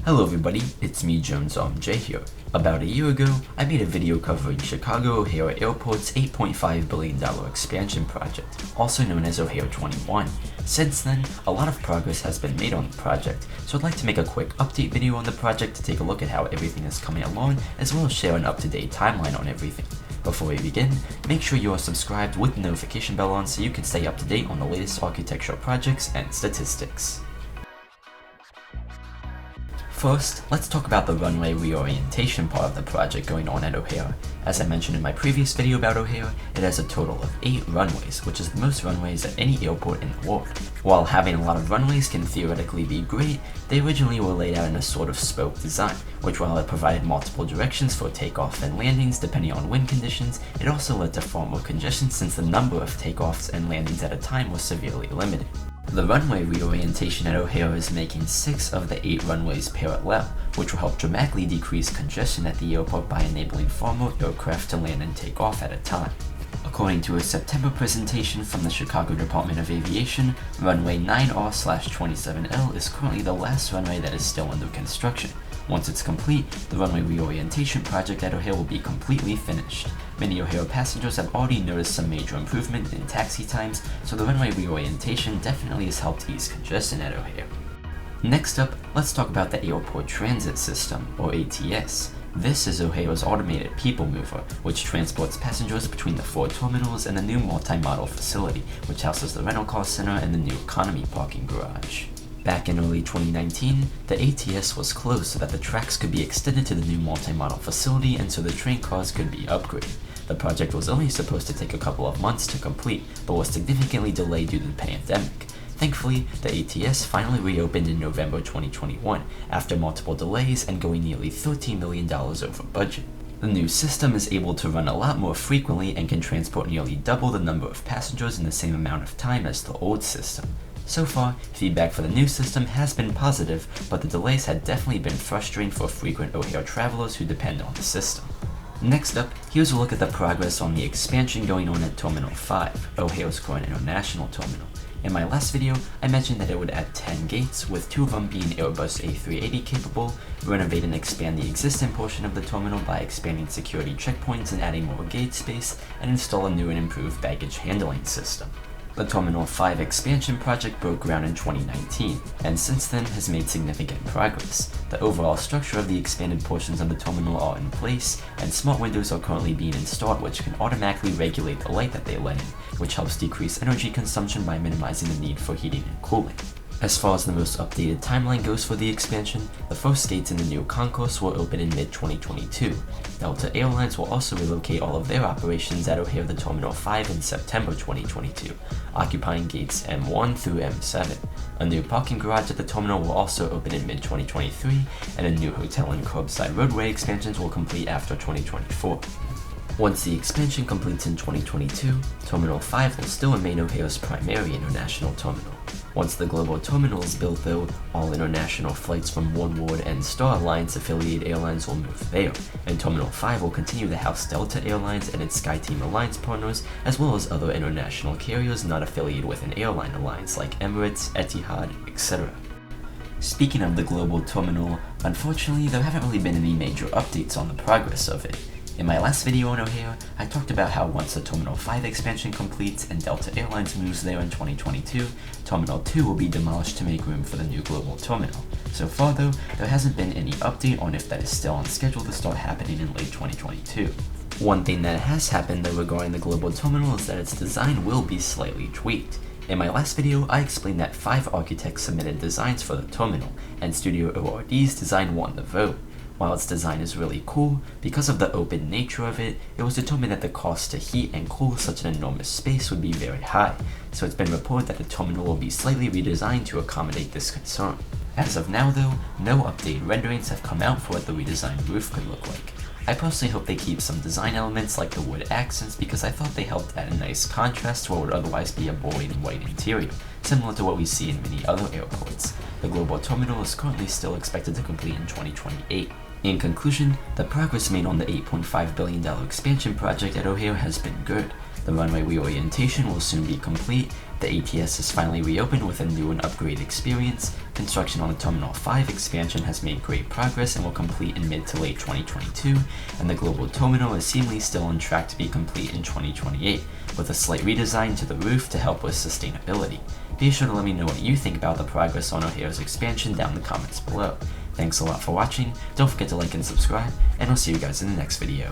Hello everybody, it's me Jones J here. About a year ago, I made a video covering Chicago O'Hare Airport's $8.5 billion expansion project, also known as O'Hare 21. Since then, a lot of progress has been made on the project, so I'd like to make a quick update video on the project to take a look at how everything is coming along, as well as share an up-to-date timeline on everything. Before we begin, make sure you are subscribed with the notification bell on so you can stay up to date on the latest architectural projects and statistics. First, let's talk about the runway reorientation part of the project going on at O'Hare. As I mentioned in my previous video about O'Hare, it has a total of 8 runways, which is the most runways at any airport in the world. While having a lot of runways can theoretically be great, they originally were laid out in a sort of spoke design, which while it provided multiple directions for takeoff and landings depending on wind conditions, it also led to far more congestion since the number of takeoffs and landings at a time was severely limited. The runway reorientation at O'Hare is making 6 of the 8 runways parallel, which will help dramatically decrease congestion at the airport by enabling far more aircraft to land and take off at a time. According to a September presentation from the Chicago Department of Aviation, runway 9R/27L is currently the last runway that is still under construction. Once it's complete, the runway reorientation project at O'Hare will be completely finished. Many O'Hare passengers have already noticed some major improvement in taxi times, so the runway reorientation definitely has helped ease congestion at O'Hare. Next up, let's talk about the Airport Transit System, or ATS. This is O'Hare's automated people mover, which transports passengers between the 4 terminals and the new multi-model facility, which houses the rental car center and the new economy parking garage. Back in early 2019, the ATS was closed so that the tracks could be extended to the new multi-model facility and so the train cars could be upgraded. The project was only supposed to take a couple of months to complete, but was significantly delayed due to the pandemic. Thankfully, the ATS finally reopened in November 2021, after multiple delays and going nearly $13 million over budget. The new system is able to run a lot more frequently and can transport nearly double the number of passengers in the same amount of time as the old system. So far, feedback for the new system has been positive, but the delays had definitely been frustrating for frequent O'Hare travelers who depend on the system. Next up, here's a look at the progress on the expansion going on at Terminal 5, O'Hare's current international terminal. In my last video, I mentioned that it would add 10 gates, with 2 of them being Airbus A380 capable, renovate and expand the existing portion of the terminal by expanding security checkpoints and adding more gate space, and install a new and improved baggage handling system. The Terminal 5 expansion project broke ground in 2019, and since then has made significant progress. The overall structure of the expanded portions of the terminal are in place, and smart windows are currently being installed which can automatically regulate the light that they let in, which helps decrease energy consumption by minimizing the need for heating and cooling. As far as the most updated timeline goes for the expansion, the first gates in the new concourse will open in mid-2022. Delta Airlines will also relocate all of their operations at O'Hare to Terminal 5 in September 2022, occupying gates M1 through M7. A new parking garage at the terminal will also open in mid-2023, and a new hotel and curbside roadway expansions will complete after 2024. Once the expansion completes in 2022, Terminal 5 will still remain O'Hare's primary international terminal. Once the global terminal is built though, all international flights from Oneworld and Star Alliance affiliated airlines will move there, and Terminal 5 will continue to house Delta Airlines and its SkyTeam Alliance partners, as well as other international carriers not affiliated with an airline alliance like Emirates, Etihad, etc. Speaking of the global terminal, unfortunately there haven't really been any major updates on the progress of it. In my last video on O'Hare, I talked about how once the Terminal 5 expansion completes and Delta Airlines moves there in 2022, Terminal 2 will be demolished to make room for the new global terminal. So far though, there hasn't been any update on if that is still on schedule to start happening in late 2022. One thing that has happened though regarding the global terminal is that its design will be slightly tweaked. In my last video, I explained that 5 architects submitted designs for the terminal, and Studio ORD's design won the vote. While its design is really cool, because of the open nature of it, it was determined that the cost to heat and cool such an enormous space would be very high, so it's been reported that the terminal will be slightly redesigned to accommodate this concern. As of now though, no updated renderings have come out for what the redesigned roof could look like. I personally hope they keep some design elements like the wood accents because I thought they helped add a nice contrast to what would otherwise be a boring white interior, similar to what we see in many other airports. The global terminal is currently still expected to complete in 2028. In conclusion, the progress made on the $8.5 billion expansion project at O'Hare has been good. The runway reorientation will soon be complete, the ATS is finally reopened with a new and upgraded experience, Construction on the Terminal 5 expansion has made great progress and will complete in mid to late 2022, and the global terminal is seemingly still on track to be complete in 2028, with a slight redesign to the roof to help with sustainability. Be sure to let me know what you think about the progress on O'Hare's expansion down in the comments below. Thanks a lot for watching, don't forget to like and subscribe, and I'll see you guys in the next video.